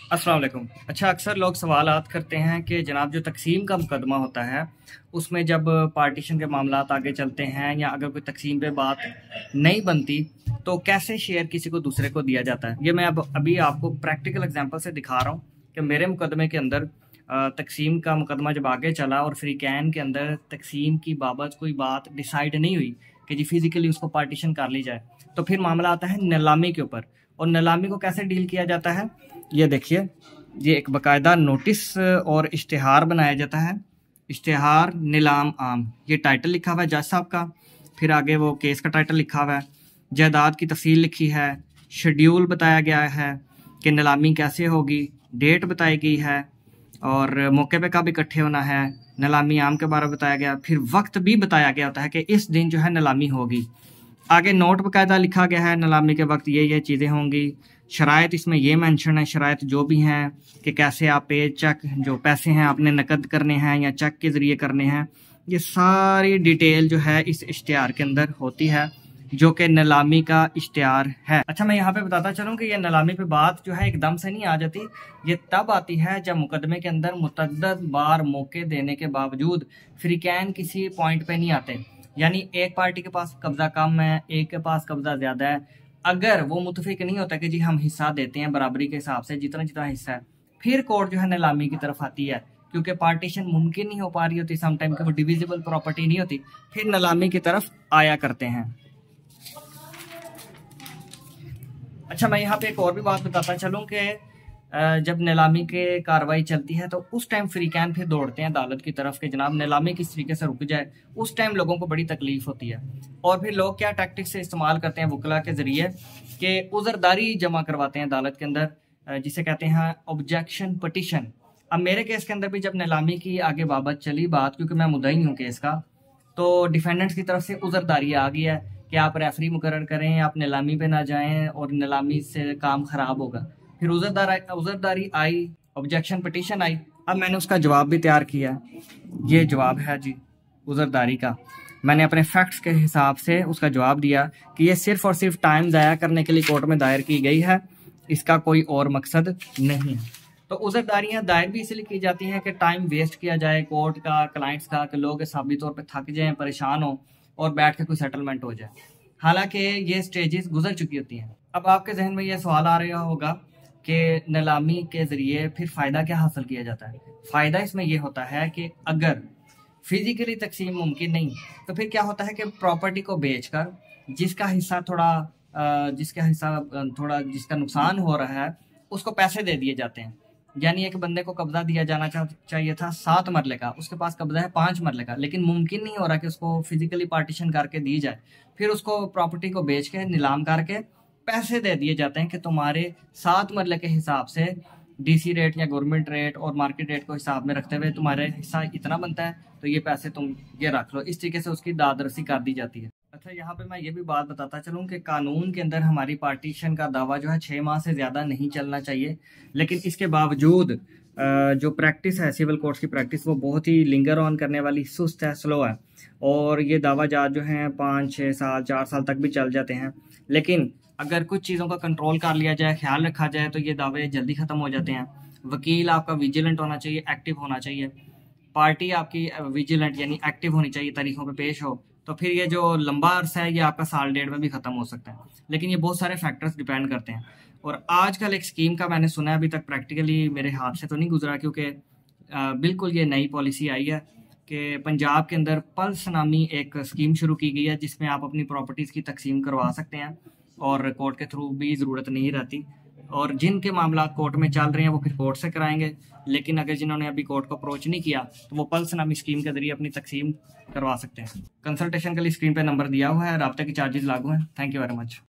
अस्सलाम वालेकुम। अच्छा, अक्सर लोग सवालात करते हैं कि जनाब जो तकसीम का मुकदमा होता है उसमें जब पार्टीशन के मामलात आगे चलते हैं या अगर कोई तकसीम पे बात नहीं बनती तो कैसे शेयर किसी को दूसरे को दिया जाता है। ये मैं अब अभी आपको प्रैक्टिकल एग्जांपल से दिखा रहा हूँ कि मेरे मुकदमे के अंदर तकसीम का मुकदमा जब आगे चला और फ्री कैन के अंदर तकसीम की बाबत कोई बात डिसाइड नहीं हुई कि जी फिजिकली उसको पार्टीशन कर ली जाए, तो फिर मामला आता है नीलामी के ऊपर। और नीलामी को कैसे डील किया जाता है, ये देखिए, ये एक बाकायदा नोटिस और इश्तिहार बनाया जाता है। इश्तिहार नीलाम आम, ये टाइटल लिखा हुआ है जज साहब का, फिर आगे वो केस का टाइटल लिखा हुआ है, जायदाद की तफसील लिखी है, शेड्यूल बताया गया है कि नीलामी कैसे होगी, डेट बताई गई है और मौके पे कब इकट्ठे होना है, नीलामी आम के बारे में बताया गया, फिर वक्त भी बताया गया होता है कि इस दिन जो है नीलामी होगी। आगे नोट बाकायदा लिखा गया है नीलामी के वक्त ये चीज़ें होंगी। शराइत इसमें ये मेंशन है, शराइत जो भी हैं कि कैसे आप पे चेक जो पैसे हैं आपने नकद करने हैं या चेक के ज़रिए करने हैं, ये सारी डिटेल जो है इस इश्तिहार के अंदर होती है जो कि नीलामी का इश्तिहार है। अच्छा, मैं यहाँ पे बताता चलूँ कि ये नीलामी पे बात जो है एकदम से नहीं आ जाती। ये तब आती है जब मुकदमे के अंदर मुतअद्दिद बार मौके देने के बावजूद फ्री कैन किसी पॉइंट पे नहीं आते, यानी एक पार्टी के पास कब्जा कम है, एक के पास कब्जा ज़्यादा है। अगर वो मुतफिक नहीं होता कि जी हम हिस्सा देते हैं बराबरी के हिसाब से जितना जितना हिस्सा है, फिर कोर्ट जो है नीलामी की तरफ आती है। क्योंकि पार्टीशन मुमकिन नहीं हो पा रही होती, समटाइम कि वो डिविजिबल प्रॉपर्टी नहीं होती, फिर नीलामी की तरफ आया करते हैं। अच्छा, मैं यहाँ पे एक और भी बात बताता चलूँ कि जब नीलामी के कार्रवाई चलती है तो उस टाइम फ्री कैन फिर दौड़ते हैं अदालत की तरफ कि जनाब नीलामी किस तरीके से रुक जाए। उस टाइम लोगों को बड़ी तकलीफ होती है और फिर लोग क्या टैक्टिक्स से इस्तेमाल करते हैं वकला के जरिए कि उज़रदारी जमा करवाते हैं अदालत के अंदर, जिसे कहते हैं ऑब्जेक्शन पटिशन। अब मेरे केस के अंदर भी जब नीलामी की आगे बाबत चली बात, क्योंकि मैं मुद्दई हूँ केस का, तो डिफेंडेंट्स की तरफ से उज़रदारी आ गई है कि आप रेफरी मुकर्रर करें, आप नीलामी पे ना जाएं और नीलामी से काम खराब होगा। फिर उज़रदारी आई, ऑब्जेक्शन पिटीशन आई। अब मैंने उसका जवाब भी तैयार किया। ये जवाब है जी उज़रदारी का। मैंने अपने फैक्ट्स के हिसाब से उसका जवाब दिया कि ये सिर्फ और सिर्फ टाइम ज़ाया करने के लिए कोर्ट में दायर की गई है, इसका कोई और मकसद नहीं है। तो उज़रदारियाँ दायर भी इसलिए की जाती हैं कि टाइम वेस्ट किया जाए कोर्ट का, क्लाइंट्स का, कि लोग साबी तौर पर थक जाएं, परेशान हो और बैठ के कोई सेटलमेंट हो जाए। हालांकि ये स्टेजेस गुजर चुकी होती हैं। अब आपके जहन में ये सवाल आ रहा होगा कि नीलामी के ज़रिए फिर फ़ायदा क्या हासिल किया जाता है। फ़ायदा इसमें यह होता है कि अगर फिजिकली तकसीम मुमकिन नहीं तो फिर क्या होता है कि प्रॉपर्टी को बेचकर जिसका हिस्सा जिसका नुकसान हो रहा है उसको पैसे दे दिए जाते हैं। यानी एक बंदे को कब्जा दिया जाना चाहिए था 7 मरले का, उसके पास कब्जा है 5 मरले का, लेकिन मुमकिन नहीं हो रहा कि उसको फिजिकली पार्टीशन करके दी जाए। फिर उसको प्रॉपर्टी को बेच के नीलाम करके पैसे दे दिए जाते हैं कि तुम्हारे 7 मरले के हिसाब से डीसी रेट या गवर्नमेंट रेट और मार्केट रेट को हिसाब में रखते हुए तुम्हारे हिस्सा इतना बनता है, तो ये पैसे तुम ये रख लो। इस तरीके से उसकी दादरसी कर दी जाती है। अच्छा, यहाँ पे मैं ये भी बात बताता चलूँ कि कानून के अंदर हमारी पार्टीशन का दावा जो है 6 माह से ज़्यादा नहीं चलना चाहिए, लेकिन इसके बावजूद जो प्रैक्टिस है सिविल कोर्ट्स की प्रैक्टिस, वो बहुत ही लिंगर ऑन करने वाली, सुस्त है, स्लो है और ये दावा जात जो हैं 5-6 साल 4 साल तक भी चल जाते हैं। लेकिन अगर कुछ चीज़ों का कंट्रोल कर लिया जाए, ख्याल रखा जाए, तो ये दावे जल्दी ख़त्म हो जाते हैं। वकील आपका विजिलेंट होना चाहिए, एक्टिव होना चाहिए, पार्टी आपकी विजिलेंट यानी एक्टिव होनी चाहिए, तारीखों पे पेश हो, तो फिर ये जो लंबा अरसा है ये आपका साल डेढ़ में भी ख़त्म हो सकता है। लेकिन ये बहुत सारे फैक्टर्स डिपेंड करते हैं। और आजकल एक स्कीम का मैंने सुना है, अभी तक प्रैक्टिकली मेरे हाथ से तो नहीं गुजरा क्योंकि बिल्कुल ये नई पॉलिसी आई है कि पंजाब के अंदर पल्स नामी एक स्कीम शुरू की गई है जिसमें आप अपनी प्रॉपर्टीज़ की तकसीम करवा सकते हैं और कोर्ट के थ्रू भी ज़रूरत नहीं रहती। और जिनके मामला कोर्ट में चल रहे हैं वो फिर कोर्ट से कराएंगे, लेकिन अगर जिन्होंने अभी कोर्ट को अप्रोच नहीं किया तो वो पल्स नामी स्कीम के जरिए अपनी तकसीम करवा सकते हैं। कंसल्टेशन के लिए स्क्रीन पे नंबर दिया हुआ है, राब्ते के चार्जेस लागू हैं। Thank you very much.